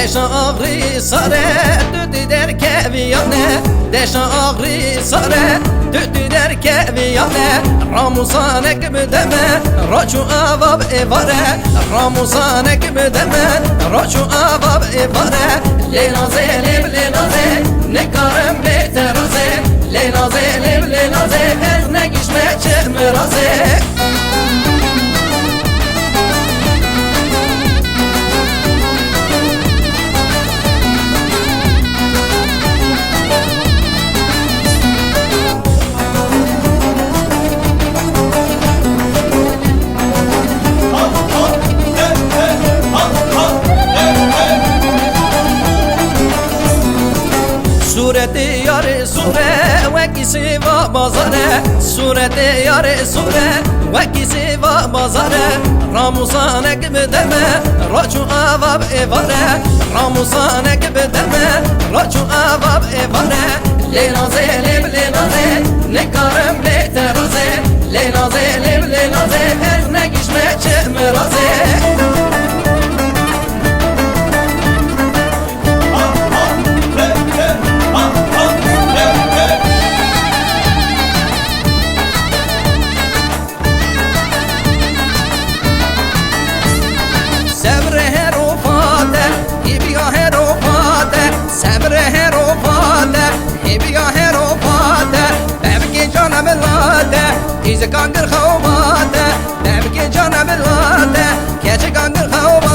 deşa ağrı sare düdü der keviyane deşa ağrı sare düdü der keviyane Ramuzanek müdeme roçu avab evare Ramuzanek müdeme roçu avab evare Lenaze lev lenaze ne karım beteraze Lenaze lev lenaze ez ne gişme çemeraze Sureti yare sure ve kisi va bazare Sureti yare sure ve kisi va bazare Ramuzanek bedeme roçu avab evare Ramuzanek bedeme roçu avab evare Lenaze lev lenaze ne karım beteraze Lenaze lev lenaze ez ne gişme çemeraze Sebre heropade, hibiya heropade Bevki cana belade, izi kangır khavade Bevki cana belade, keçi kangır khavade